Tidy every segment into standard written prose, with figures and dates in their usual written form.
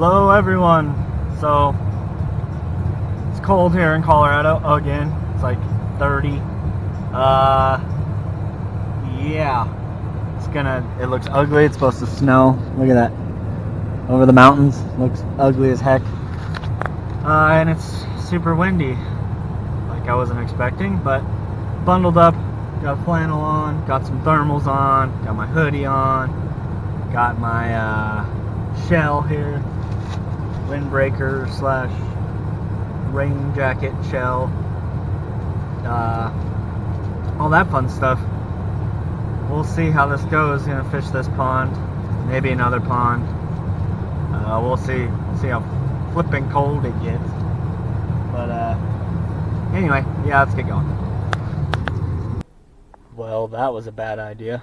Hello everyone. So it's cold here in Colorado again. It's like 30. Yeah. It looks ugly. It's supposed to snow. Look at that. Over the mountains. Looks ugly as heck. And it's super windy. Like I wasn't expecting, but bundled up, got a flannel on, got some thermals on, got my hoodie on, got my shell here. Windbreaker slash rain jacket shell, all that fun stuff. We'll see how this goes. Gonna fish this pond, maybe another pond. We'll see how flipping cold it gets. But anyway, yeah, let's get going. Well, that was a bad idea.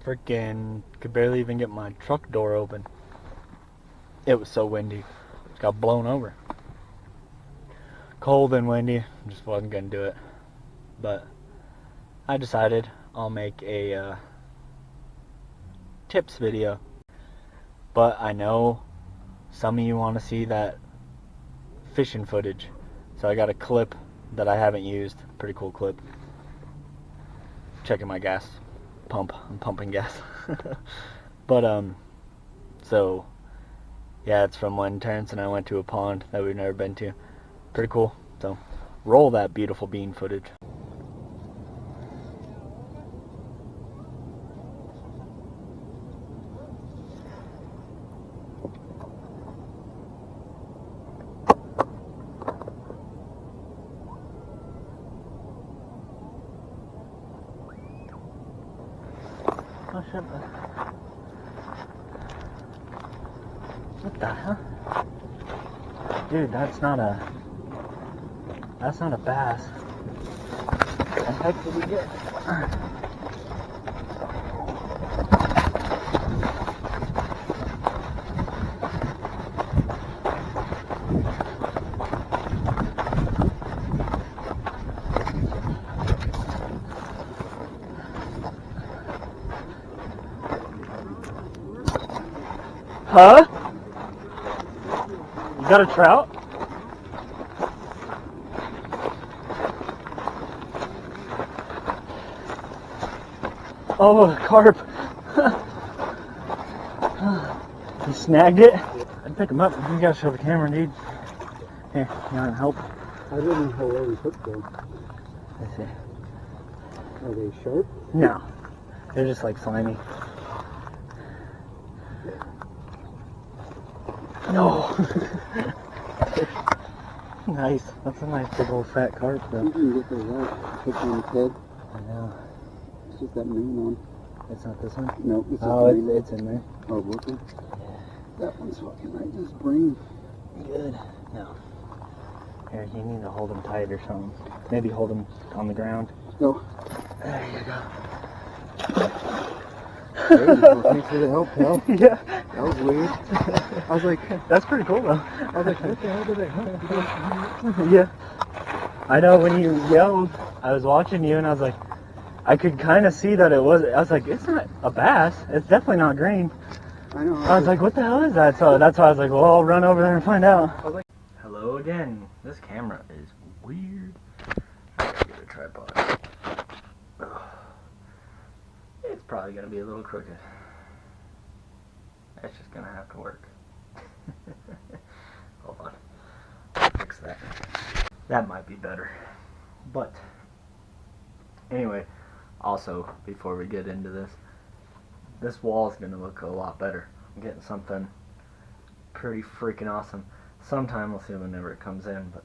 Freaking could barely even get my truck door open. It was so windy. Got blown over. Cold and windy. Just wasn't gonna do it. But I decided I'll make a tips video. But I know some of you want to see that fishing footage. So I got a clip that I haven't used. Pretty cool clip. Checking my gas pump. I'm pumping gas. But so yeah, it's from when Terrence and I went to a pond that we've never been to. Pretty cool. So, roll that beautiful bean footage. Oh shit. What the hell? Dude, that's not a bass. What the heck did we get? Huh? You got a trout? Oh, a carp. You snagged it? I'd pick him up. You gotta show the camera, dude. Here, you want to help? I don't know how well we hooked them. Let's see. Are they sharp? No. They're just like slimy. No. Nice. That's a nice big old fat carp, though. You can get the right hook on his head. I know. It's just that main one. It's not this one? No, it's just Oh, the main it's in there. Oh, looking. Yeah. That one's fucking right in his brain. Good. No. Here, you need to hold him tight or something. Maybe hold him on the ground. Go. There you go. Hey, well, thanks for the help, pal. Yeah. That was weird. I was like, That's pretty cool, though. I was like, what the hell did I hook? Yeah. I know when you yelled, I was watching you and I was like, I could kind of see that it was, I was like, it's not a bass. It's definitely not green. I know. I was like, what the hell is that? So that's why I was like, well, I'll run over there and find out. I was like, hello again. This camera is weird. I gotta get a tripod. Ugh. It's probably gonna be a little crooked. That's just gonna have to work. Hold on. I'll fix that. That might be better. But anyway, also before we get into this wall is gonna look a lot better. I'm getting something pretty freaking awesome. Sometime we'll see whenever it comes in, but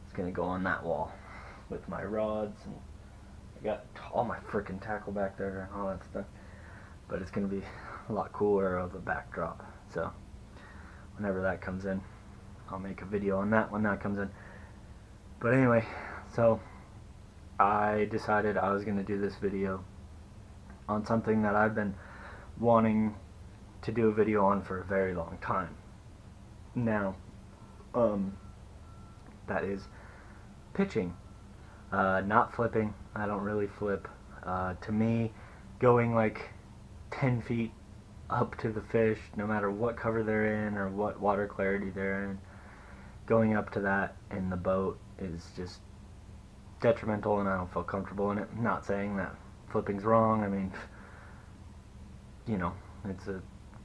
it's gonna go on that wall with my rods, and I got all my freaking tackle back there and all that stuff. But it's gonna be a lot cooler of a backdrop. So whenever that comes in, I'll make a video on that when that comes in. But anyway, so I decided I was gonna do this video on something that I've been wanting to do a video on for a very long time. Now, that is pitching, not flipping. I don't really flip. To me, going like 10 feet up to the fish, no matter what cover they're in or what water clarity they're in. Going up to that in the boat is just detrimental, and I don't feel comfortable in it. I'm not saying that flipping's wrong. I mean, you know, it's a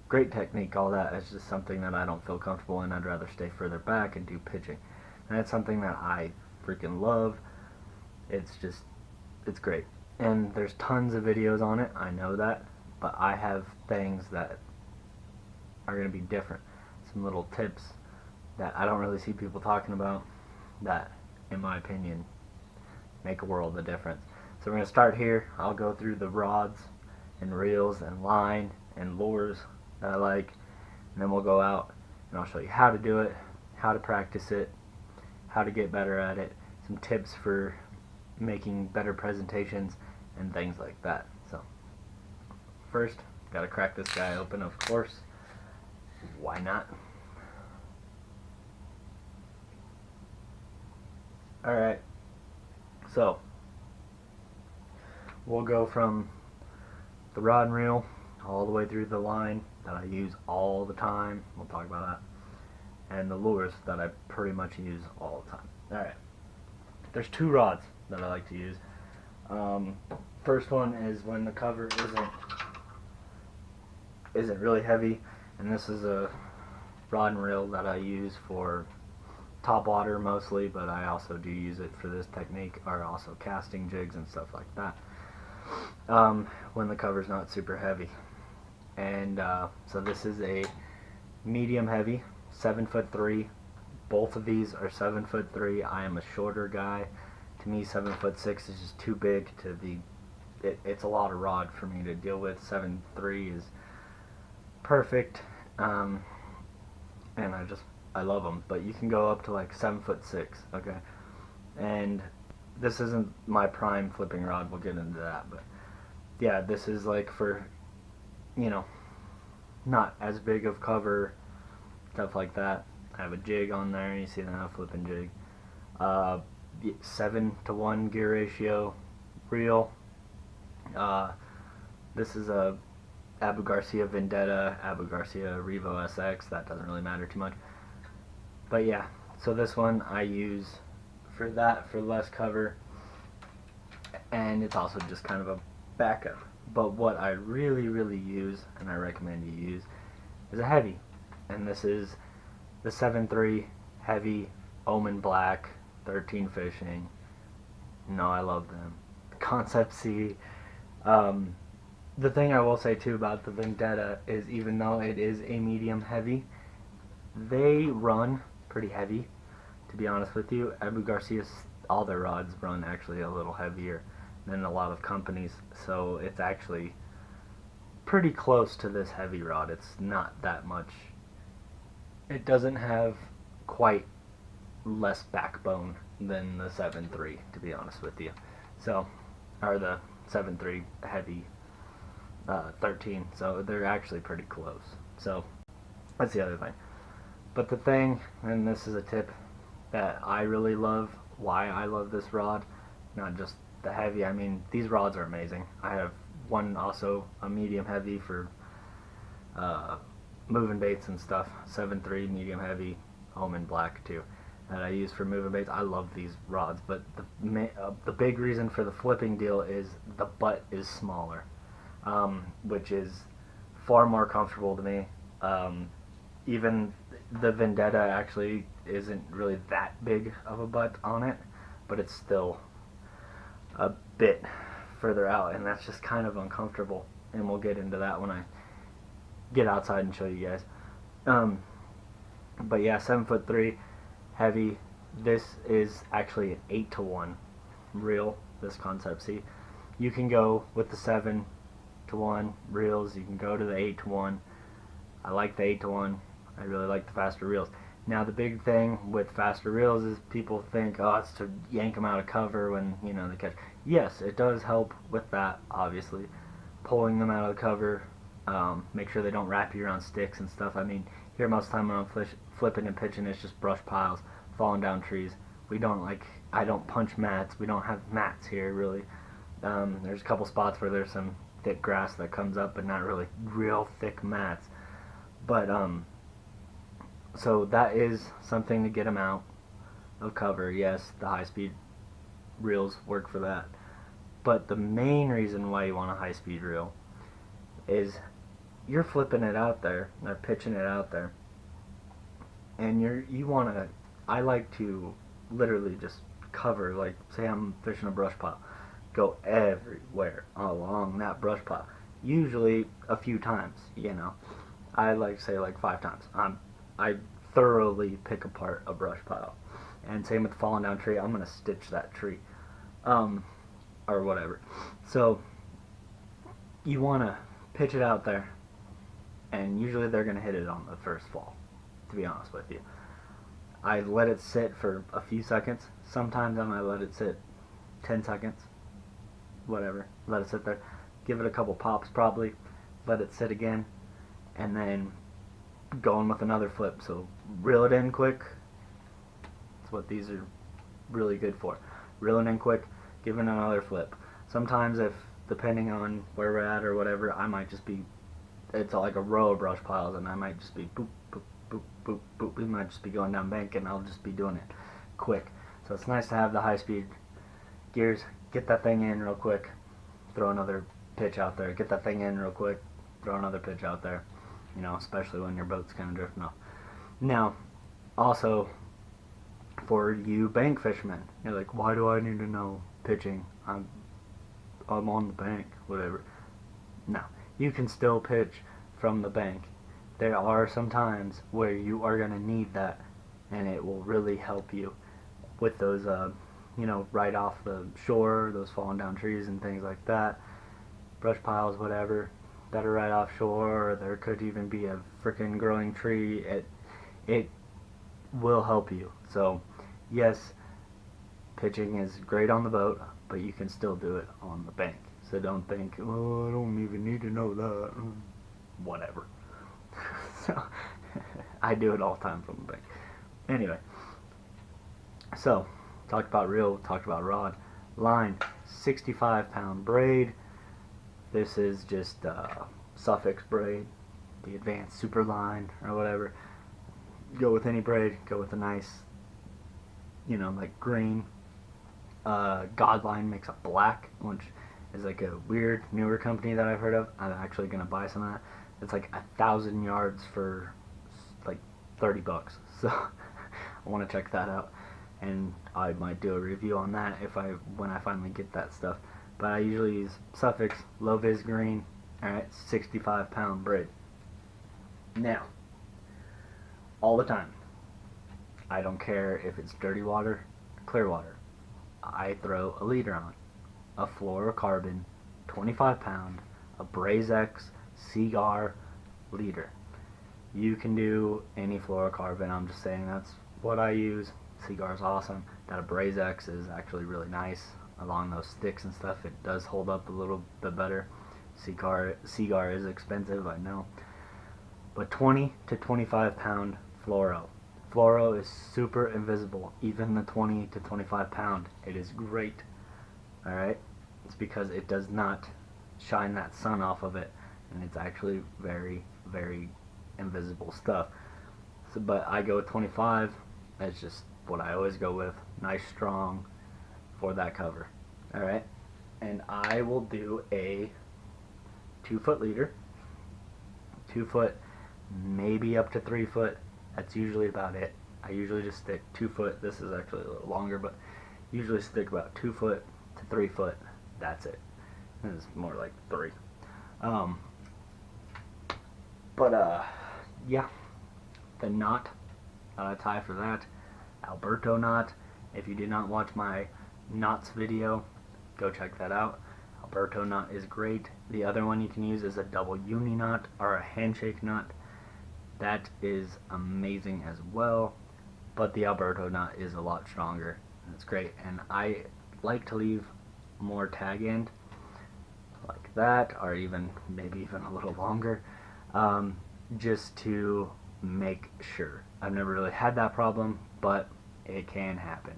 great technique, all that. It's just something that I don't feel comfortable in. I'd rather stay further back and do pitching. And it's something that I freaking love. It's great. And there's tons of videos on it, I know that, but I have things that are going to be different. Some little tips that I don't really see people talking about that, in my opinion, make a world of difference. So we're going to start here. I'll go through the rods and reels and line and lures that I like, and then we'll go out and I'll show you how to do it, how to practice it, how to get better at it, some tips for making better presentations and things like that. So first, gotta crack this guy open, of course. Why not? Alright, so we'll go from the rod and reel all the way through the line that I use all the time. We'll talk about that. And the lures that I pretty much use all the time. Alright, there's two rods that I like to use. First one is when the cover isn't really heavy, and this is a rod and reel that I use for top water mostly, but I also do use it for this technique, or also casting jigs and stuff like that, when the cover's not super heavy. And so this is a medium heavy, 7'3". Both of these are 7'3". I am a shorter guy. To me, 7'6" is just too big to be. It's a lot of rod for me to deal with. 7'3" is perfect, and I love them. But you can go up to like 7'6", okay? And this isn't my prime flipping rod. We'll get into that, but yeah, this is like for, you know, not as big of cover, stuff like that. I have a jig on there. You see that, a flipping jig. 7-to-1 gear ratio reel. This is a Abu Garcia Vendetta, Abu Garcia Revo SX. That doesn't really matter too much. But yeah, so this one I use for that, for less cover, and it's also just kind of a backup. But what I really use, and I recommend you use, is a heavy. And this is the 7'3" heavy Omen Black, 13 Fishing. No, I love them. Concept C. The thing I will say too about the Vendetta is, even though it is a medium heavy, they run pretty heavy, to be honest with you. Abu Garcia's, all their rods run actually a little heavier than a lot of companies, so it's actually pretty close to this heavy rod. It's not that much. It doesn't have quite less backbone than the 7'3", to be honest with you. So, or the 7'3" heavy 13, so they're actually pretty close. So that's the other thing. But the thing, and this is a tip that I really love, why I love this rod, not just the heavy. I mean, these rods are amazing. I have one also, a medium heavy for moving baits and stuff, 7'3" medium heavy, Omen Black too, that I use for moving baits. I love these rods, but the big reason for the flipping deal is the butt is smaller, which is far more comfortable to me. Even the Vendetta actually isn't really that big of a butt on it, but it's still a bit further out, and that's just kind of uncomfortable, and we'll get into that when I get outside and show you guys. But yeah, 7'3", heavy. This is actually an 8-to-1 reel, this Concept C. You can go with the 7-to-1 reels, you can go to the 8-to-1. I like the 8-to-1. I really like the faster reels. Now the big thing with faster reels is people think, oh, it's to yank them out of cover when, you know, they catch. Yes, it does help with that, obviously. Pulling them out of the cover, make sure they don't wrap you around sticks and stuff. I mean, here most of the time when I'm flipping and pitching, it's just brush piles, falling down trees. We don't I don't punch mats. We don't have mats here, really. There's a couple spots where there's some thick grass that comes up, but not really real thick mats. But so that is something to get them out of cover. Yes, the high-speed reels work for that. But the main reason why you want a high-speed reel is you're flipping it out there, they're pitching it out there, and you want to. I like to literally just cover, like say I'm fishing a brush pile, go everywhere along that brush pile. Usually a few times, you know. I like say like 5 times. I thoroughly pick apart a brush pile, and same with the falling down tree. I'm gonna stitch that tree, or whatever. So you want to pitch it out there, and usually they're gonna hit it on the first fall. To be honest with you, I let it sit for a few seconds. Sometimes I might let it sit 10 seconds, whatever. Let it sit there. Give it a couple pops probably. Let it sit again, and then going with another flip. So reel it in quick. That's what these are really good for. Reel it in quick, give it another flip. Sometimes if, depending on where we're at or whatever, I might just be, it's like a row of brush piles, and I might just be boop, boop, boop, boop, boop. We might just be going down bank, and I'll just be doing it quick. So it's nice to have the high speed gears. Get that thing in real quick, throw another pitch out there. Get that thing in real quick, throw another pitch out there. You know, especially when your boat's kind of drifting off. Now, also, for you bank fishermen, you're like, why do I need to know pitching? I'm on the bank, whatever. No, you can still pitch from the bank. There are some times where you are going to need that, and it will really help you with those, you know, right off the shore, those falling down trees and things like that, brush piles, whatever, that are right offshore, or there could even be a freaking growing tree. It will help you. So, yes, pitching is great on the boat, but you can still do it on the bank. So don't think, oh, I don't even need to know that. Whatever. So, I do it all the time from the bank. Anyway, so, talked about reel, talked about rod. Line, 65-pound braid. This is just Suffix braid, the advanced super line or whatever. Go with any braid, go with a nice, you know, like green. Godline makes a black, which is like a weird newer company that I've heard of. I'm actually gonna buy some of that. It's like 1,000 yards for like $30. So I want to check that out, and I might do a review on that when I finally get that stuff. But I usually use Suffix low vis green. Alright, 65-pound braid. Now, all the time, I don't care if it's dirty water or clear water, I throw a leader on. A fluorocarbon 25-pound AbrazeX Seaguar leader. You can do any fluorocarbon. I'm just saying that's what I use. Seaguar is awesome. That AbrazeX is actually really nice. Along those sticks and stuff, it does hold up a little bit better. Seaguar is expensive, I know. But 20 to 25-pound fluoro. Fluoro is super invisible. Even the 20 to 25-pound, it is great. Alright? It's because it does not shine that sun off of it, and it's actually very, very invisible stuff. So, but I go with 25. That's just what I always go with. Nice, strong, for that cover. Alright, and I will do a 2-foot leader, 2 foot, maybe up to 3 foot. That's usually about it. I usually just stick 2 foot. This is actually a little longer, but usually stick about 2 foot to 3 foot. That's it. This is more like 3. Yeah, the knot that I tie for that, Alberto knot. If you did not watch my knots video, go check that out. Alberto knot is great. The other one you can use is a double uni knot or a handshake knot. That is amazing as well, but the Alberto knot is a lot stronger, and it's great. And I like to leave more tag end like that, or even maybe even a little longer, just to make sure. I've never really had that problem, but it can happen.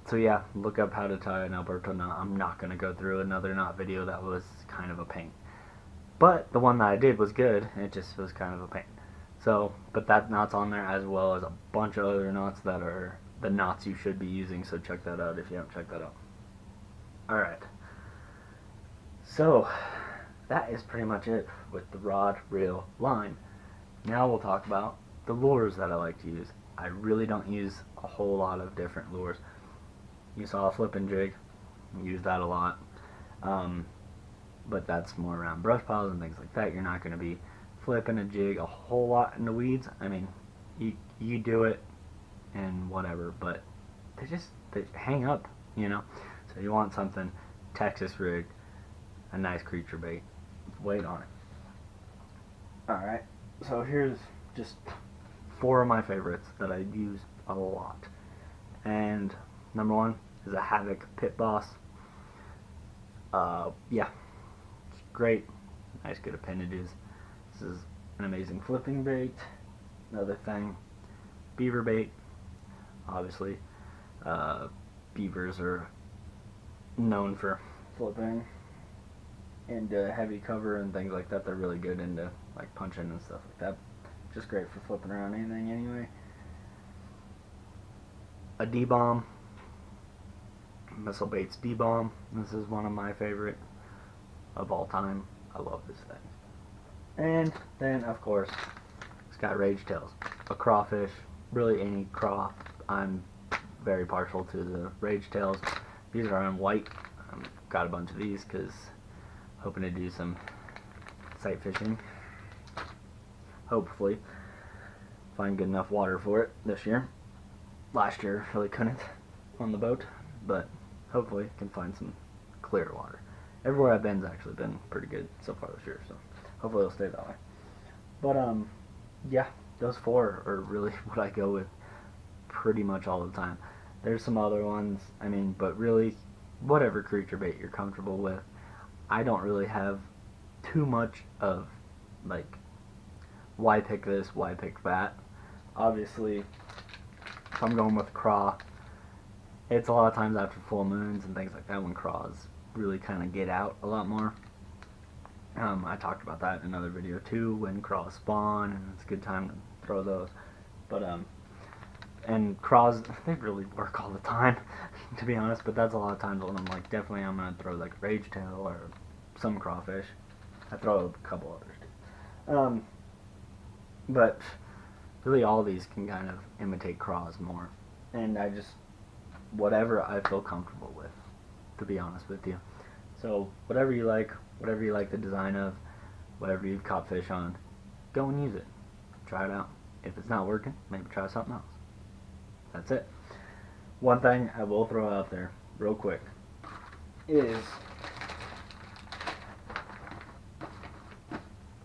So yeah, look up how to tie an Alberto knot. I'm not going to go through another knot video that was kind of a pain. But the one that I did was good, it just was kind of a pain. So, but that knot's on there as well as a bunch of other knots that are the knots you should be using, so check that out if you haven't checked that out. Alright. So, that is pretty much it with the rod, reel, line. Now we'll talk about the lures that I like to use. I really don't use a whole lot of different lures. You saw a flipping jig, use that a lot, but that's more around brush piles and things like that. You're not going to be flipping a jig a whole lot in the weeds. I mean, you do it and whatever, but they hang up, you know. So you want something Texas rigged, a nice creature bait, weight on it. Alright, so here's just 4 of my favorites that I use a lot. And number 1 is a Havoc Pit Boss. Yeah, it's great, nice good appendages. This is an amazing flipping bait. Another thing, beaver bait. Obviously, beavers are known for flipping into heavy cover and things like that. They're really good into like punching and stuff like that. Just great for flipping around anything anyway. A D-bomb, Missile Baits D-bomb. This is one of my favorite of all time. I love this thing. And then of course it's got Rage Tails, a crawfish, really any craw. I'm very partial to the Rage Tails. These are on white. Got a bunch of these because hoping to do some sight fishing. Hopefully find good enough water for it this year. Last year really couldn't on the boat, but hopefully can find some clear water. Everywhere I've been's actually been pretty good so far this year, so hopefully it'll stay that way. But yeah, those 4 are really what I go with pretty much all the time. There's some other ones, I mean, but really whatever creature bait you're comfortable with. I don't really have too much of like why pick this, why pick that. Obviously, if I'm going with craw, it's a lot of times after full moons and things like that when craws really kind of get out a lot more. I talked about that in another video too, when craws spawn, and it's a good time to throw those. But and craws, they really work all the time, to be honest, but that's a lot of times when I'm like, definitely I'm going to throw like a Rage Tail or some crawfish. I throw a couple others too. But really all these can kind of imitate craws more. And I just, whatever I feel comfortable with, to be honest with you. So whatever you like the design of, whatever you've caught fish on, go and use it. Try it out. If it's not working, maybe try something else. That's it. One thing I will throw out there real quick is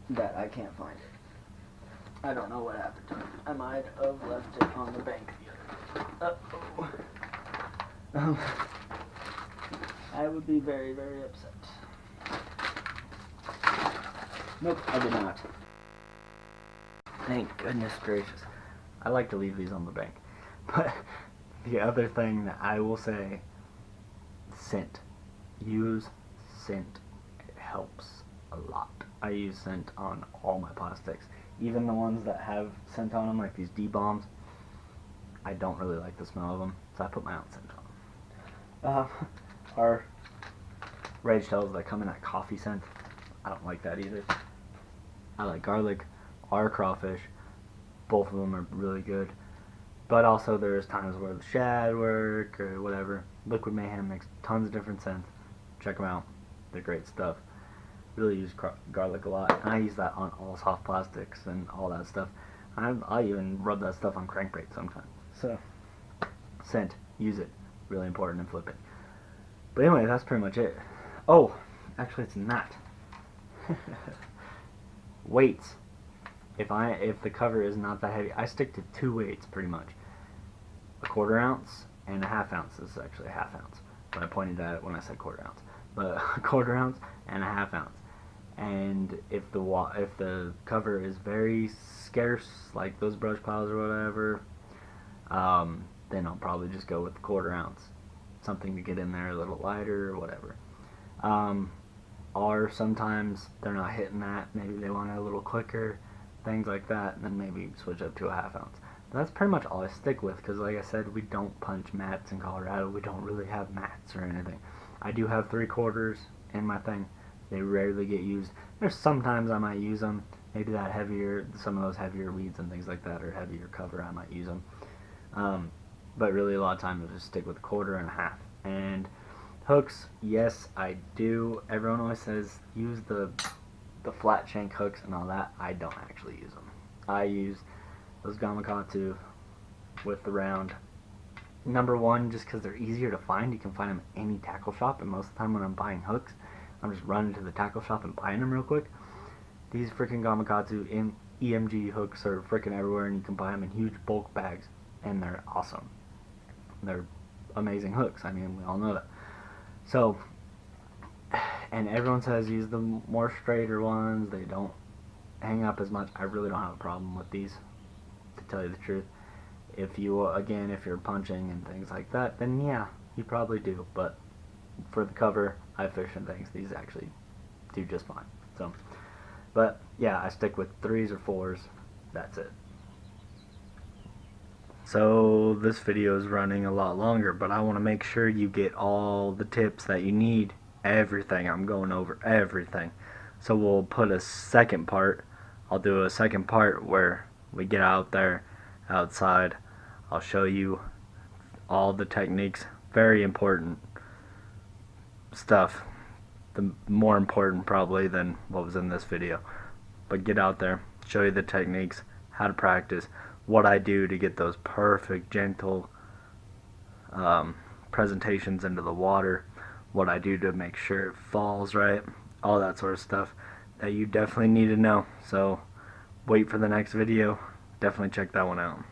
that I can't find it. I don't know what happened to it. I might have left it on the bank the other day. I would be very, very upset. Nope, I did not. Thank goodness gracious. I like to leave these on the bank. But the other thing that I will say, scent. Use scent. It helps a lot. I use scent on all my plastics. Even the ones that have scent on them, like these D-bombs, I don't really like the smell of them, so I put my own scent on them. Our Rage Tails that come in that coffee scent, I don't like that either. I like garlic, our crawfish, both of them are really good. But also there's times where the shad work or whatever. Liquid Mayhem makes tons of different scents. Check them out. They're great stuff. Really use garlic a lot. And I use that on all soft plastics and all that stuff. I even rub that stuff on crankbait sometimes. So, scent. Use it. Really important in flipping. But anyway, that's pretty much it. Oh, actually it's not. Weights. If the cover is not that heavy, I stick to 2 weights pretty much. A 1/4 ounce and a 1/2 ounce. This is actually a 1/2 ounce, but I pointed at it when I said 1/4 ounce. But a 1/4 ounce and a 1/2 ounce. And if the cover is very scarce, like those brush piles or whatever, then I'll probably just go with the 1/4 ounce. something to get in there a little lighter or whatever. Or sometimes they're not hitting that, maybe they want it a little quicker, things like that, and then maybe switch up to a 1/2 ounce. But that's pretty much all I stick with, because like I said, we don't punch mats in Colorado. We don't really have mats or anything. I do have 3/4 in my thing. They rarely get used. There's sometimes I might use them. Maybe that heavier, some of those heavier weeds and things like that, or heavier cover, I might use them. But really a lot of times I just stick with 1/4 and 1/2. And hooks, yes, I do. Everyone always says use the flat shank hooks and all that. I don't actually use them. I use those Gamakatsu with the round. Number one, just because they're easier to find. You can find them at any tackle shop, and most of the time when I'm buying hooks, I'm just running to the tackle shop and buying them real quick. These freaking Gamakatsu in EMG hooks are freaking everywhere, and you can buy them in huge bulk bags, and they're awesome. They're amazing hooks. I mean, we all know that. So, and everyone says use the more straighter ones. They don't hang up as much. I really don't have a problem with these, to tell you the truth. If you, again, if you're punching and things like that, then yeah, you probably do. But for the cover, I fish and things, these actually do just fine. So, but yeah, I stick with 3s or 4s. That's it. So this video is running a lot longer, but I want to make sure you get all the tips that you need. Everything. I'm going over everything. So we'll put a second part. I'll do a second part where we get out there outside. I'll show you all the techniques. Very important stuff. The more important probably than what was in this video. But get out there, show you the techniques, how to practice, what I do to get those perfect, gentle presentations into the water, what I do to make sure it falls right, all that sort of stuff that you definitely need to know. So wait for the next video. Definitely check that one out.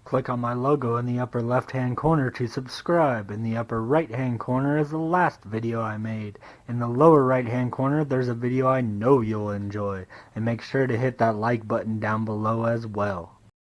Click on my logo in the upper left hand corner to subscribe. In the upper right hand corner is the last video I made. In the lower right hand corner there's a video I know you'll enjoy. And make sure to hit that like button down below as well.